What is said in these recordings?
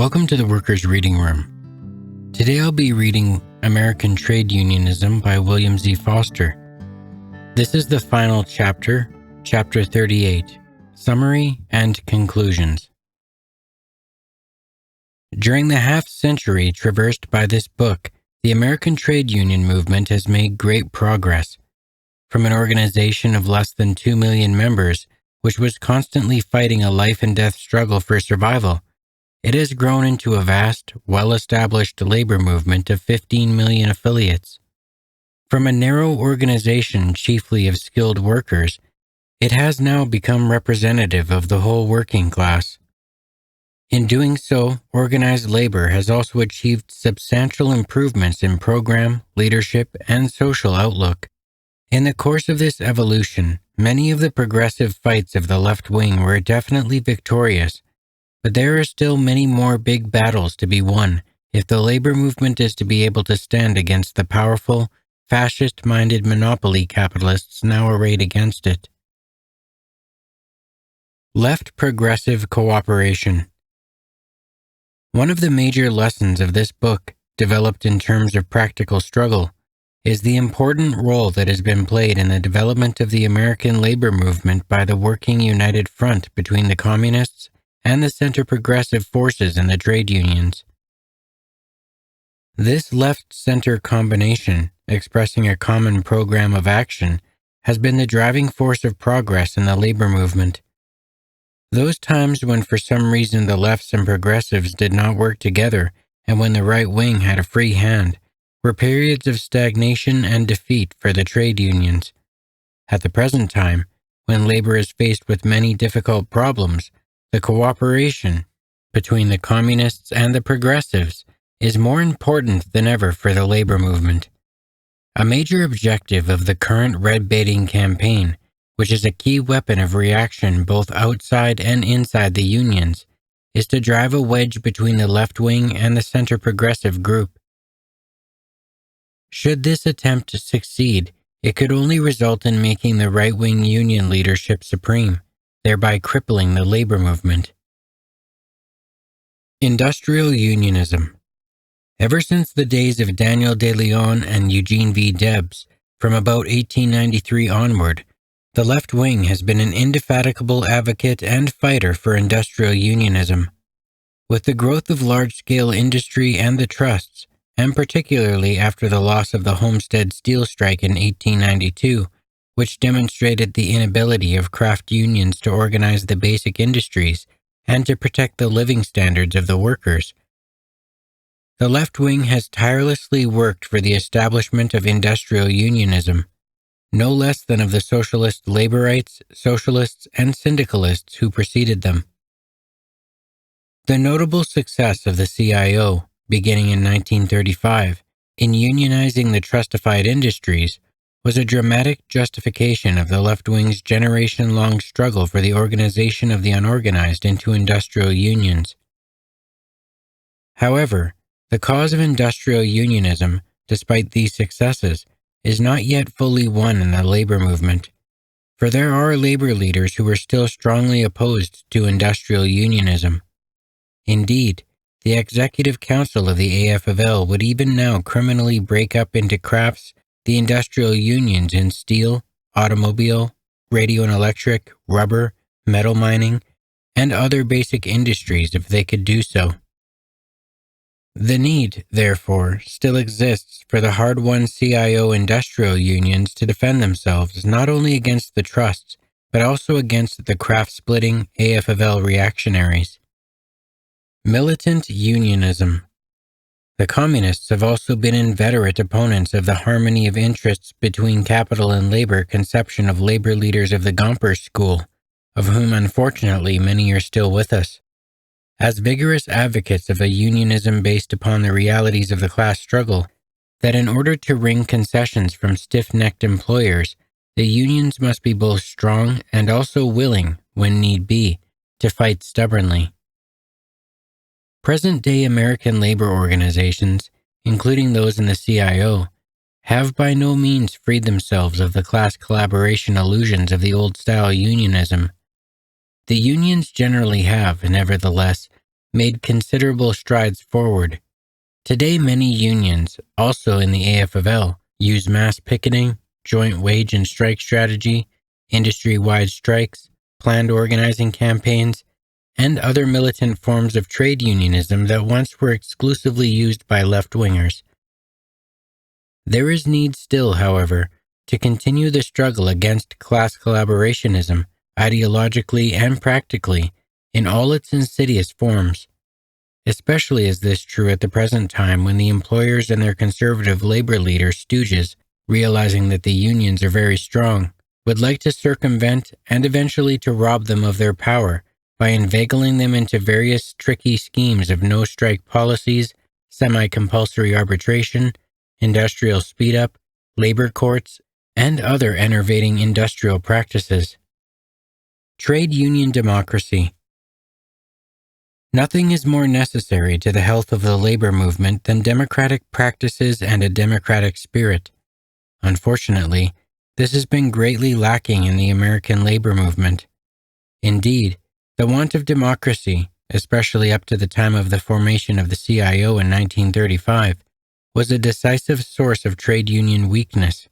Welcome to the Workers' Reading Room. Today I'll be reading American Trade Unionism by William Z. Foster. This is the final chapter, Chapter 38, Summary and Conclusions. During the half-century traversed by this book, the American trade union movement has made great progress. From an organization of less than 2 million members, which was constantly fighting a life-and-death struggle for survival, it has grown into a vast, well-established labor movement of 15 million affiliates. From a narrow organization chiefly of skilled workers, it has now become representative of the whole working class. In doing so, organized labor has also achieved substantial improvements in program, leadership, and social outlook. In the course of this evolution, many of the progressive fights of the left wing were definitely victorious, but there are still many more big battles to be won if the labor movement is to be able to stand against the powerful, fascist-minded monopoly capitalists now arrayed against it. Left progressive cooperation. One of the major lessons of this book, developed in terms of practical struggle, is the important role that has been played in the development of the American labor movement by the working united front between the communists and the center-progressive forces in the trade unions. This left-center combination, expressing a common program of action, has been the driving force of progress in the labor movement. Those times when for some reason the lefts and progressives did not work together and when the right wing had a free hand were periods of stagnation and defeat for the trade unions. At the present time, when labor is faced with many difficult problems, the cooperation between the communists and the progressives is more important than ever for the labor movement. A major objective of the current red-baiting campaign, which is a key weapon of reaction both outside and inside the unions, is to drive a wedge between the left wing and the center-progressive group. Should this attempt succeed, it could only result in making the right-wing union leadership supreme, thereby crippling the labor movement. Industrial Unionism. Ever since the days of Daniel de Leon and Eugene V. Debs, from about 1893 onward, the left wing has been an indefatigable advocate and fighter for industrial unionism. With the growth of large-scale industry and the trusts, and particularly after the loss of the Homestead steel strike in 1892, which demonstrated the inability of craft unions to organize the basic industries and to protect the living standards of the workers, the left wing has tirelessly worked for the establishment of industrial unionism, no less than of the socialist laborites, socialists, and syndicalists who preceded them. The notable success of the CIO, beginning in 1935, in unionizing the trustified industries, was a dramatic justification of the left wing's generation-long struggle for the organization of the unorganized into industrial unions. However, the cause of industrial unionism, despite these successes, is not yet fully won in the labor movement, for there are labor leaders who are still strongly opposed to industrial unionism. Indeed, the Executive Council of the AFL would even now criminally break up into crafts the industrial unions in steel, automobile, radio and electric, rubber, metal mining, and other basic industries if they could do so. The need, therefore, still exists for the hard-won CIO industrial unions to defend themselves not only against the trusts, but also against the craft-splitting AFL reactionaries. Militant unionism. The communists have also been inveterate opponents of the harmony of interests between capital and labor conception of labor leaders of the Gompers school, of whom unfortunately many are still with us. As vigorous advocates of a unionism based upon the realities of the class struggle, that in order to wring concessions from stiff-necked employers, the unions must be both strong and also willing, when need be, to fight stubbornly. Present-day American labor organizations, including those in the CIO, have by no means freed themselves of the class collaboration illusions of the old-style unionism. The unions generally have, nevertheless, made considerable strides forward. Today, many unions, also in the AFL, use mass picketing, joint wage and strike strategy, industry-wide strikes, planned organizing campaigns, and other militant forms of trade unionism that once were exclusively used by left-wingers. There is need still, however, to continue the struggle against class collaborationism, ideologically and practically, in all its insidious forms. Especially is this true at the present time when the employers and their conservative labor leader stooges, realizing that the unions are very strong, would like to circumvent and eventually to rob them of their power by inveigling them into various tricky schemes of no-strike policies, semi-compulsory arbitration, industrial speed-up, labor courts, and other enervating industrial practices. Trade union democracy. Nothing is more necessary to the health of the labor movement than democratic practices and a democratic spirit. Unfortunately, this has been greatly lacking in the American labor movement. Indeed, the want of democracy, especially up to the time of the formation of the CIO in 1935, was a decisive source of trade union weakness.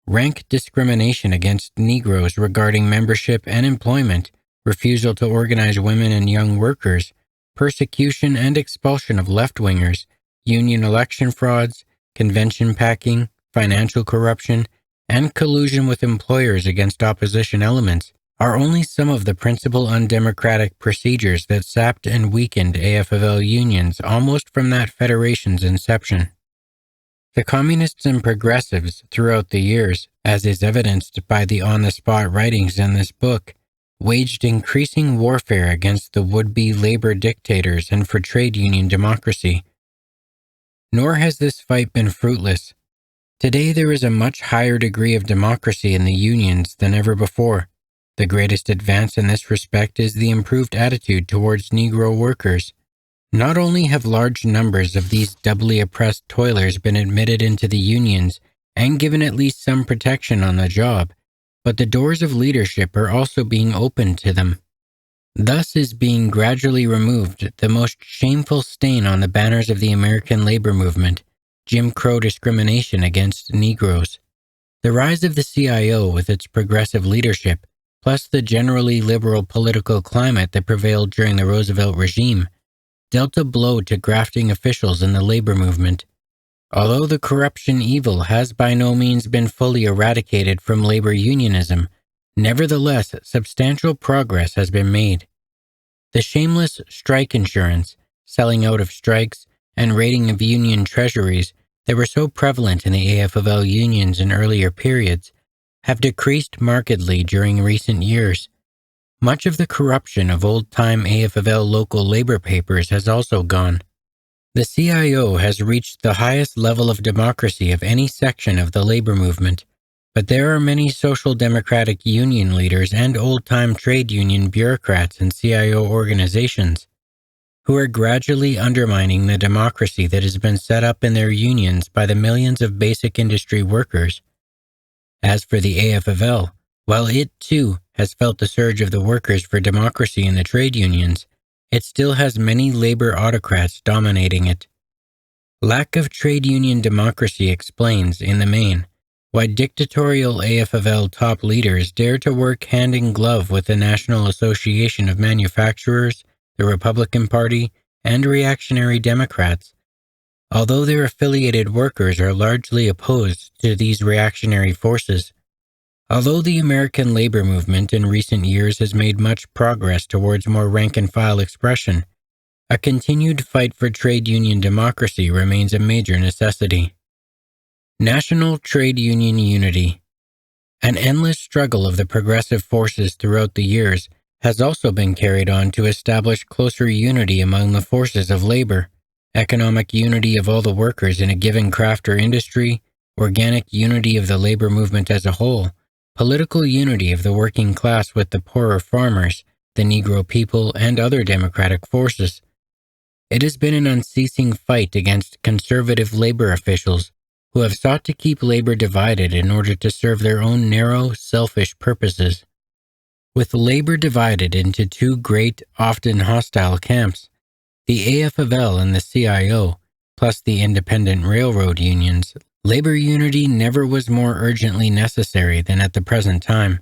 Rank discrimination against Negroes regarding membership and employment, refusal to organize women and young workers, persecution and expulsion of left-wingers, union election frauds, convention packing, financial corruption, and collusion with employers against opposition elements are only some of the principal undemocratic procedures that sapped and weakened AFL unions almost from that federation's inception. The communists and progressives throughout the years, as is evidenced by the on-the-spot writings in this book, waged increasing warfare against the would-be labor dictators and for trade union democracy. Nor has this fight been fruitless. Today there is a much higher degree of democracy in the unions than ever before. The greatest advance in this respect is the improved attitude towards Negro workers. Not only have large numbers of these doubly oppressed toilers been admitted into the unions and given at least some protection on the job, but the doors of leadership are also being opened to them. Thus is being gradually removed the most shameful stain on the banners of the American labor movement, Jim Crow discrimination against Negroes. The rise of the CIO with its progressive leadership, plus the generally liberal political climate that prevailed during the Roosevelt regime, dealt a blow to grafting officials in the labor movement. Although the corruption evil has by no means been fully eradicated from labor unionism, nevertheless substantial progress has been made. The shameless strike insurance, selling out of strikes, and raiding of union treasuries that were so prevalent in the AFL unions in earlier periods have decreased markedly during recent years. Much of the corruption of old-time AFL local labor papers has also gone. The CIO has reached the highest level of democracy of any section of the labor movement, but there are many social democratic union leaders and old-time trade union bureaucrats in CIO organizations who are gradually undermining the democracy that has been set up in their unions by the millions of basic industry workers. As for the AFL, while it, too, has felt the surge of the workers for democracy in the trade unions, it still has many labor autocrats dominating it. Lack of trade union democracy explains, in the main, why dictatorial AFL top leaders dare to work hand in glove with the National Association of Manufacturers, the Republican Party, and reactionary Democrats, although their affiliated workers are largely opposed to these reactionary forces. Although the American labor movement in recent years has made much progress towards more rank-and-file expression, a continued fight for trade union democracy remains a major necessity. National trade union unity. An endless struggle of the progressive forces throughout the years has also been carried on to establish closer unity among the forces of labor, economic unity of all the workers in a given craft or industry, organic unity of the labor movement as a whole, political unity of the working class with the poorer farmers, the Negro people, and other democratic forces. It has been an unceasing fight against conservative labor officials who have sought to keep labor divided in order to serve their own narrow, selfish purposes. With labor divided into two great, often hostile camps, the AFL and the CIO, plus the independent railroad unions, labor unity never was more urgently necessary than at the present time.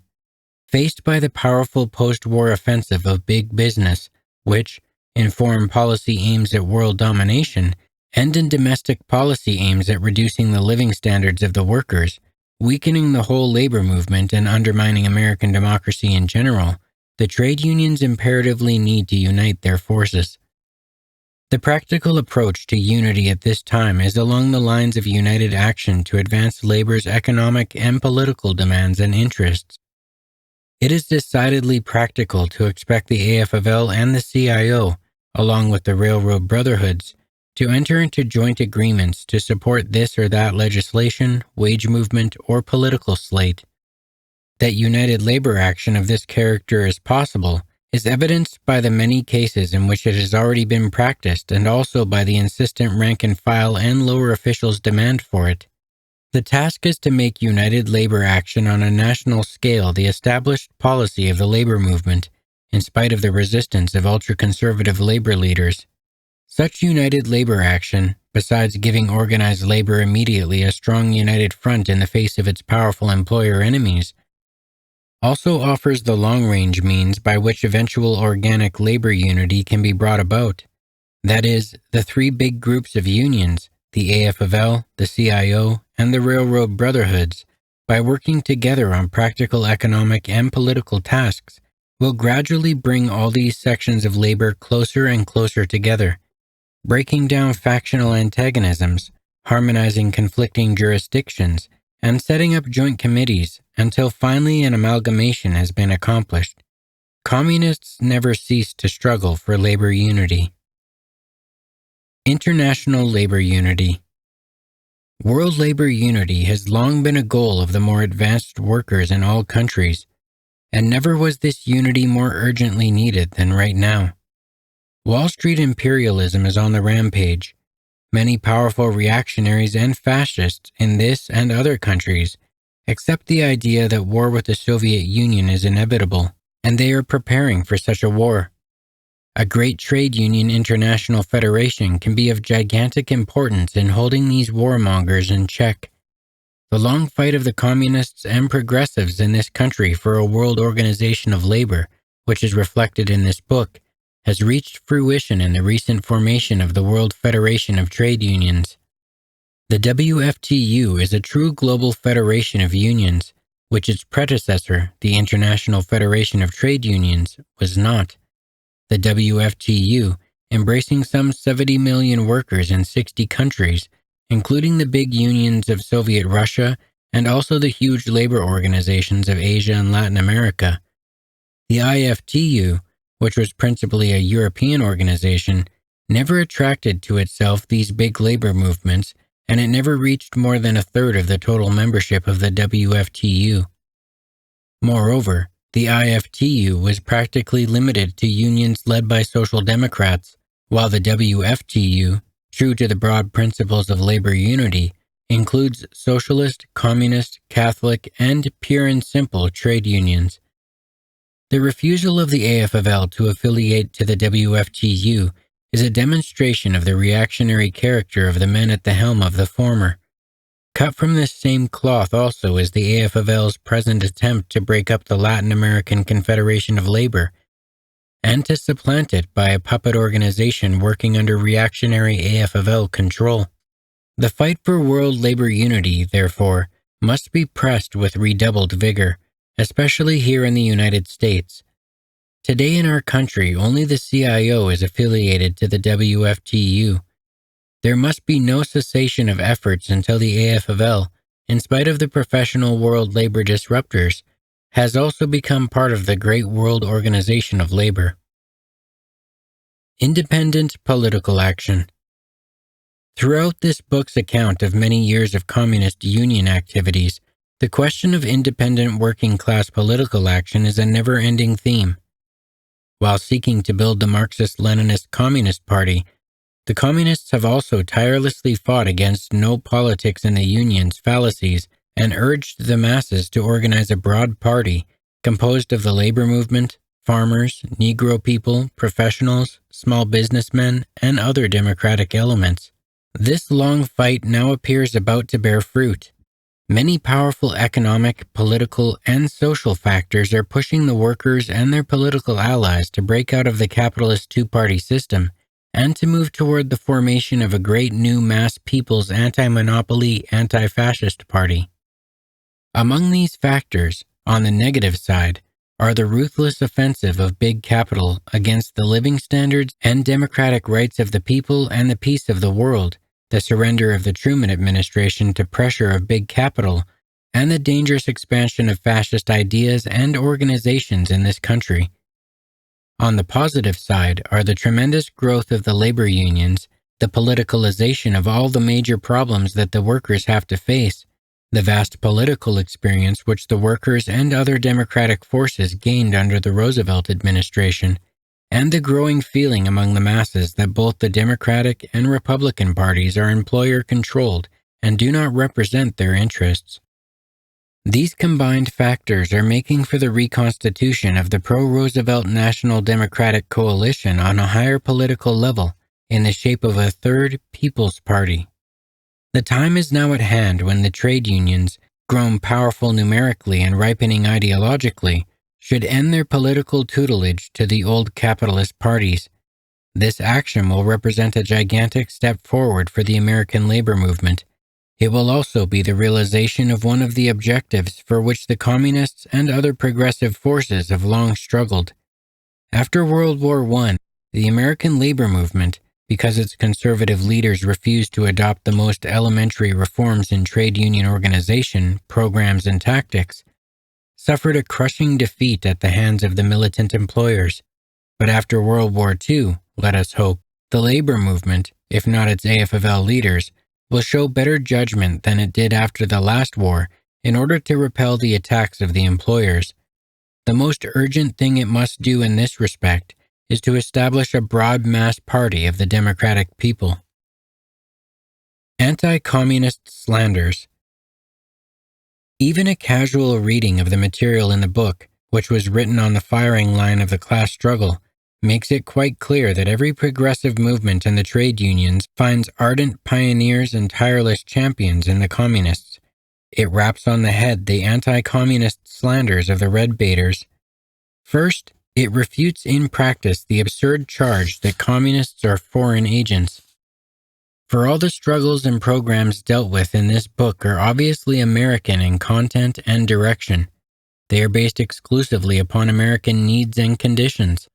Faced by the powerful post-war offensive of big business, which, in foreign policy aims at world domination, and in domestic policy aims at reducing the living standards of the workers, weakening the whole labor movement and undermining American democracy in general, the trade unions imperatively need to unite their forces. The practical approach to unity at this time is along the lines of united action to advance labor's economic and political demands and interests. It is decidedly practical to expect the AFL and the CIO, along with the railroad brotherhoods, to enter into joint agreements to support this or that legislation, wage movement, or political slate. That united labor action of this character is possible is evidenced by the many cases in which it has already been practiced and also by the insistent rank-and-file and lower officials' demand for it. The task is to make united labor action on a national scale the established policy of the labor movement, in spite of the resistance of ultra-conservative labor leaders. Such united labor action, besides giving organized labor immediately a strong united front in the face of its powerful employer enemies, also offers the long-range means by which eventual organic labor unity can be brought about. That is, the three big groups of unions, the AFL, the CIO, and the railroad brotherhoods, by working together on practical economic and political tasks, will gradually bring all these sections of labor closer and closer together, breaking down factional antagonisms, harmonizing conflicting jurisdictions, and setting up joint committees until finally an amalgamation has been accomplished. Communists never ceased to struggle for labor unity. International labor unity. World labor unity has long been a goal of the more advanced workers in all countries, and never was this unity more urgently needed than right now. Wall Street imperialism is on the rampage. Many powerful reactionaries and fascists in this and other countries accept the idea that war with the Soviet Union is inevitable, and they are preparing for such a war. A great trade union international federation can be of gigantic importance in holding these warmongers in check. The long fight of the communists and progressives in this country for a world organization of labor, which is reflected in this book, has reached fruition in the recent formation of the World Federation of Trade Unions. The WFTU is a true global federation of unions, which its predecessor, the International Federation of Trade Unions, was not. The WFTU, embracing some 70 million workers in 60 countries, including the big unions of Soviet Russia and also the huge labor organizations of Asia and Latin America. The IFTU, which was principally a European organization, never attracted to itself these big labor movements, and it never reached more than a third of the total membership of the WFTU. Moreover, the IFTU was practically limited to unions led by Social Democrats, while the WFTU, true to the broad principles of labor unity, includes socialist, communist, Catholic, and pure and simple trade unions. The refusal of the AFL to affiliate to the WFTU is a demonstration of the reactionary character of the men at the helm of the former. Cut from this same cloth also is the AFL's present attempt to break up the Latin American Confederation of Labor, and to supplant it by a puppet organization working under reactionary AFL control. The fight for world labor unity, therefore, must be pressed with redoubled vigor, especially here in the United States. Today in our country, only the CIO is affiliated to the WFTU. There must be no cessation of efforts until the AFL, in spite of the professional world labor disruptors, has also become part of the great world organization of labor. Independent political action. Throughout this book's account of many years of communist union activities, the question of independent working-class political action is a never-ending theme. While seeking to build the Marxist-Leninist Communist Party, the Communists have also tirelessly fought against no politics in the Union's fallacies and urged the masses to organize a broad party composed of the labor movement, farmers, Negro people, professionals, small businessmen, and other democratic elements. This long fight now appears about to bear fruit. Many powerful economic, political, and social factors are pushing the workers and their political allies to break out of the capitalist two-party system and to move toward the formation of a great new mass people's anti-monopoly, anti-fascist party. Among these factors, on the negative side, are the ruthless offensive of big capital against the living standards and democratic rights of the people and the peace of the world, the surrender of the Truman administration to pressure of big capital, and the dangerous expansion of fascist ideas and organizations in this country. On the positive side are the tremendous growth of the labor unions, the politicalization of all the major problems that the workers have to face, the vast political experience which the workers and other democratic forces gained under the Roosevelt administration, and the growing feeling among the masses that both the Democratic and Republican parties are employer-controlled and do not represent their interests. These combined factors are making for the reconstitution of the pro-Roosevelt National Democratic Coalition on a higher political level in the shape of a third People's Party. The time is now at hand when the trade unions, grown powerful numerically and ripening ideologically, should end their political tutelage to the old capitalist parties. This action will represent a gigantic step forward for the American labor movement. It will also be the realization of one of the objectives for which the communists and other progressive forces have long struggled. After World War I, the American labor movement, because its conservative leaders refused to adopt the most elementary reforms in trade union organization, programs, and tactics, suffered a crushing defeat at the hands of the militant employers. But after World War II, let us hope, the labor movement, if not its AFL leaders, will show better judgment than it did after the last war in order to repel the attacks of the employers. The most urgent thing it must do in this respect is to establish a broad mass party of the democratic people. Anti-communist slanders. Even a casual reading of the material in the book, which was written on the firing line of the class struggle, makes it quite clear that every progressive movement in the trade unions finds ardent pioneers and tireless champions in the communists. It raps on the head the anti-communist slanders of the red baiters. First, it refutes in practice the absurd charge that communists are foreign agents. For all the struggles and programs dealt with in this book are obviously American in content and direction. They are based exclusively upon American needs and conditions.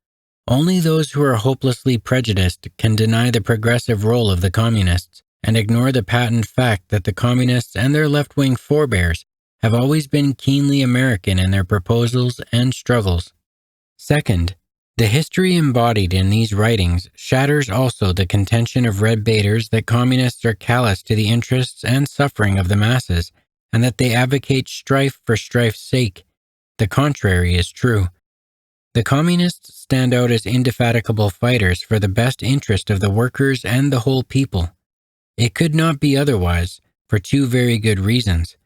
Only those who are hopelessly prejudiced can deny the progressive role of the communists and ignore the patent fact that the communists and their left-wing forebears have always been keenly American in their proposals and struggles. Second, the history embodied in these writings shatters also the contention of red baiters that communists are callous to the interests and suffering of the masses, and that they advocate strife for strife's sake. The contrary is true. The communists stand out as indefatigable fighters for the best interest of the workers and the whole people. It could not be otherwise, for two very good reasons.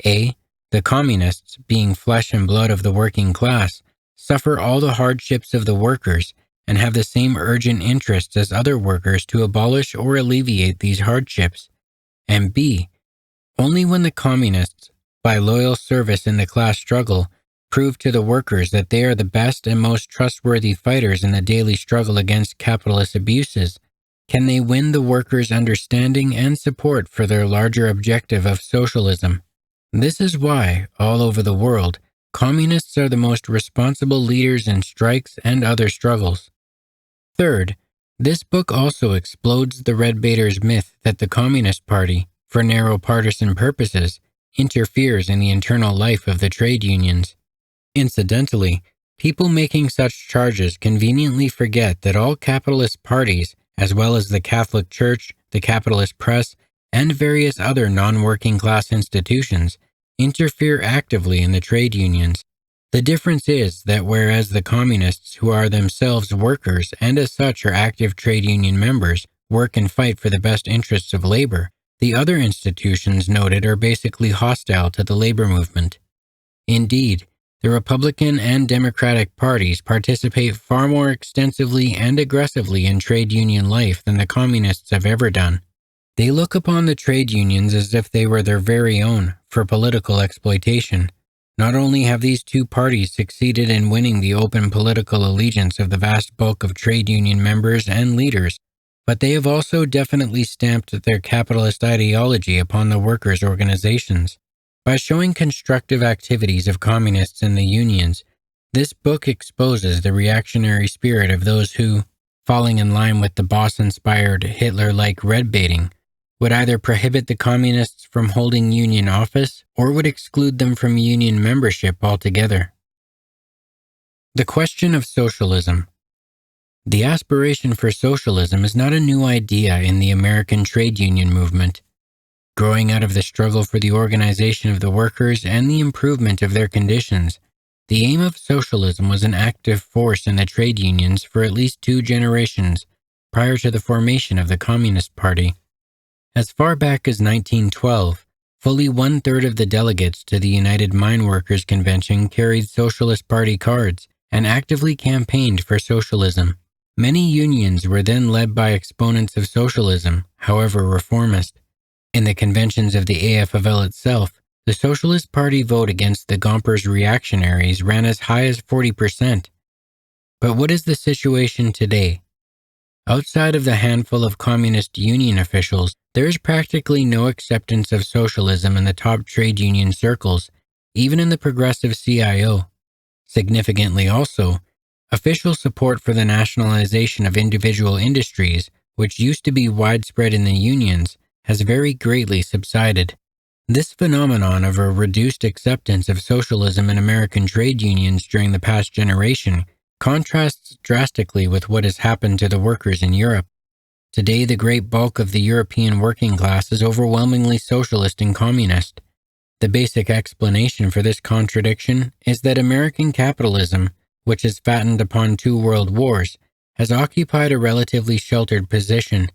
A. The communists, being flesh and blood of the working class, suffer all the hardships of the workers and have the same urgent interests as other workers to abolish or alleviate these hardships. And B. Only when the communists, by loyal service in the class struggle, prove to the workers that they are the best and most trustworthy fighters in the daily struggle against capitalist abuses, can they win the workers' understanding and support for their larger objective of socialism. This is why, all over the world, communists are the most responsible leaders in strikes and other struggles. Third, this book also explodes the red baiters' myth that the Communist Party, for narrow partisan purposes, interferes in the internal life of the trade unions. Incidentally, people making such charges conveniently forget that all capitalist parties, as well as the Catholic Church, the capitalist press, and various other non-working class institutions, interfere actively in the trade unions. The difference is that whereas the communists, who are themselves workers and as such are active trade union members, work and fight for the best interests of labor, the other institutions noted are basically hostile to the labor movement. Indeed, The Republican and Democratic parties participate far more extensively and aggressively in trade union life than the communists have ever done. They look upon the trade unions as if they were their very own for political exploitation. Not only have these two parties succeeded in winning the open political allegiance of the vast bulk of trade union members and leaders, but they have also definitely stamped their capitalist ideology upon the workers' organizations. By showing constructive activities of communists in the unions, this book exposes the reactionary spirit of those who, falling in line with the boss-inspired Hitler-like red baiting, would either prohibit the communists from holding union office or would exclude them from union membership altogether. The question of socialism. The aspiration for socialism is not a new idea in the American trade union movement. Growing out of the struggle for the organization of the workers and the improvement of their conditions, the aim of socialism was an active force in the trade unions for at least 2 generations prior to the formation of the Communist Party. As far back as 1912, fully 1/3 of the delegates to the United Mine Workers Convention carried Socialist Party cards and actively campaigned for socialism. Many unions were then led by exponents of socialism, however reformist. In the conventions of the AFL itself, the Socialist Party vote against the Gompers reactionaries ran as high as 40%. But what is the situation today? Outside of the handful of communist union officials, there is practically no acceptance of socialism in the top trade union circles, even in the progressive CIO. Significantly also, official support for the nationalization of individual industries, which used to be widespread in the unions, has very greatly subsided. This phenomenon of a reduced acceptance of socialism in American trade unions during the past generation contrasts drastically with what has happened to the workers in Europe. Today, the great bulk of the European working class is overwhelmingly socialist and communist. The basic explanation for this contradiction is that American capitalism, which is fattened upon 2 world wars, has occupied a relatively sheltered position,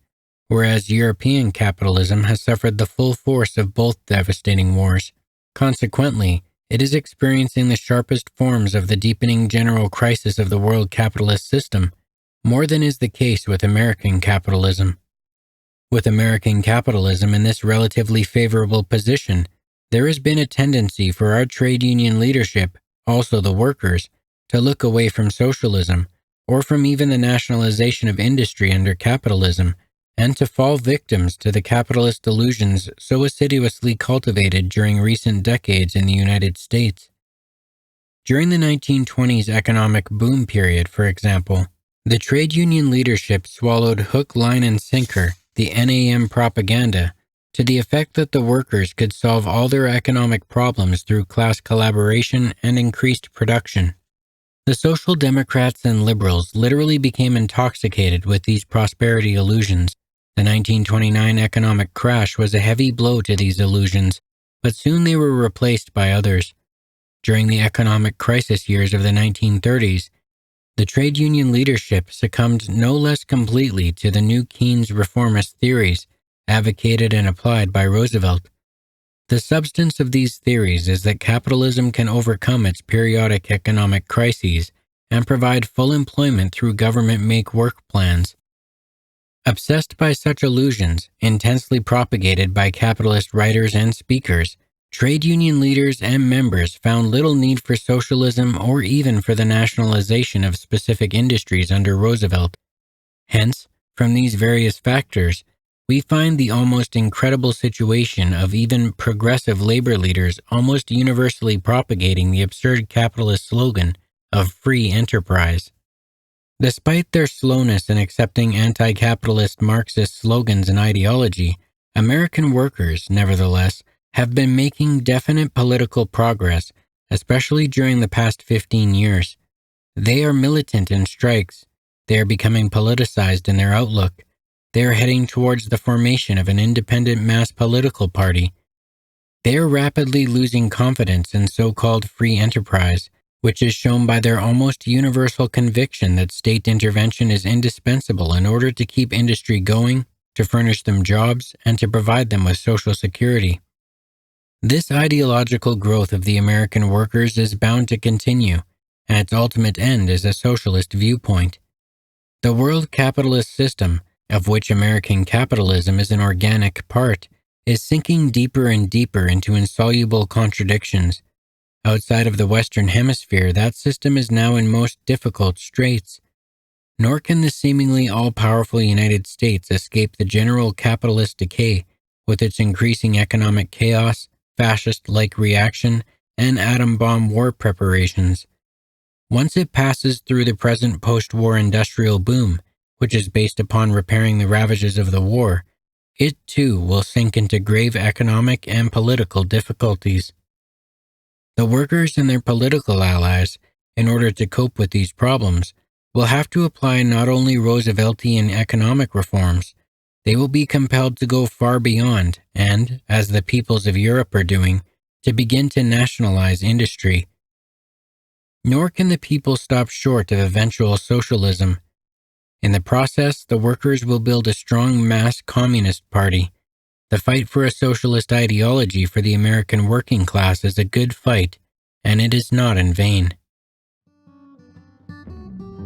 whereas European capitalism has suffered the full force of both devastating wars. Consequently, it is experiencing the sharpest forms of the deepening general crisis of the world capitalist system, more than is the case with American capitalism. With American capitalism in this relatively favorable position, there has been a tendency for our trade union leadership, also the workers, to look away from socialism, or from even the nationalization of industry under capitalism, and to fall victims to the capitalist delusions so assiduously cultivated during recent decades in the United States. During the 1920s economic boom period, for example, the trade union leadership swallowed hook, line, and sinker the NAM propaganda to the effect that the workers could solve all their economic problems through class collaboration and increased production. The Social Democrats and liberals literally became intoxicated with these prosperity illusions. The 1929 economic crash was a heavy blow to these illusions, but soon they were replaced by others. During the economic crisis years of the 1930s, the trade union leadership succumbed no less completely to the new Keynes reformist theories advocated and applied by Roosevelt. The substance of these theories is that capitalism can overcome its periodic economic crises and provide full employment through government make-work plans. Obsessed by such illusions, intensely propagated by capitalist writers and speakers, trade union leaders and members found little need for socialism or even for the nationalization of specific industries under Roosevelt. Hence, from these various factors, we find the almost incredible situation of even progressive labor leaders almost universally propagating the absurd capitalist slogan of free enterprise. Despite their slowness in accepting anti-capitalist Marxist slogans and ideology, American workers, nevertheless, have been making definite political progress, especially during the past 15 years. They are militant in strikes. They are becoming politicized in their outlook. They are heading towards the formation of an independent mass political party. They are rapidly losing confidence in so-called free enterprise, which is shown by their almost universal conviction that state intervention is indispensable in order to keep industry going, to furnish them jobs, and to provide them with social security. This ideological growth of the American workers is bound to continue, and its ultimate end is a socialist viewpoint. The world capitalist system, of which American capitalism is an organic part, is sinking deeper and deeper into insoluble contradictions. Outside of the Western Hemisphere, that system is now in most difficult straits. Nor can the seemingly all-powerful United States escape the general capitalist decay with its increasing economic chaos, fascist-like reaction, and atom bomb war preparations. Once it passes through the present post-war industrial boom, which is based upon repairing the ravages of the war, it too will sink into grave economic and political difficulties. The workers and their political allies, in order to cope with these problems, will have to apply not only Rooseveltian economic reforms, they will be compelled to go far beyond and, as the peoples of Europe are doing, to begin to nationalize industry. Nor can the people stop short of eventual socialism. In the process, the workers will build a strong mass communist party. The fight for a socialist ideology for the American working class is a good fight, and it is not in vain.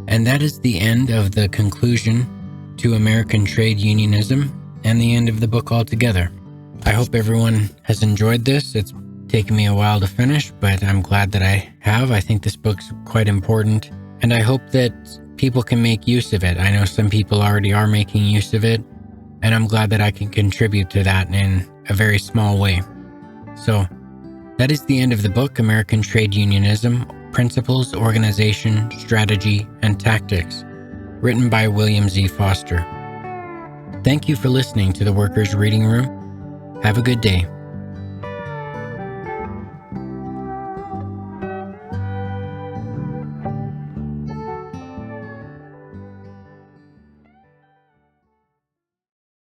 And that is the end of the conclusion to American trade unionism and the end of the book altogether. I hope everyone has enjoyed this. It's taken me a while to finish, but I'm glad that I have. I think this book's quite important, and I hope that people can make use of it. I know some people already are making use of it, and I'm glad that I can contribute to that in a very small way. So, that is the end of the book, American Trade Unionism, Principles, Organization, Strategy, and Tactics, written by William Z. Foster. Thank you for listening to the Workers' Reading Room. Have a good day.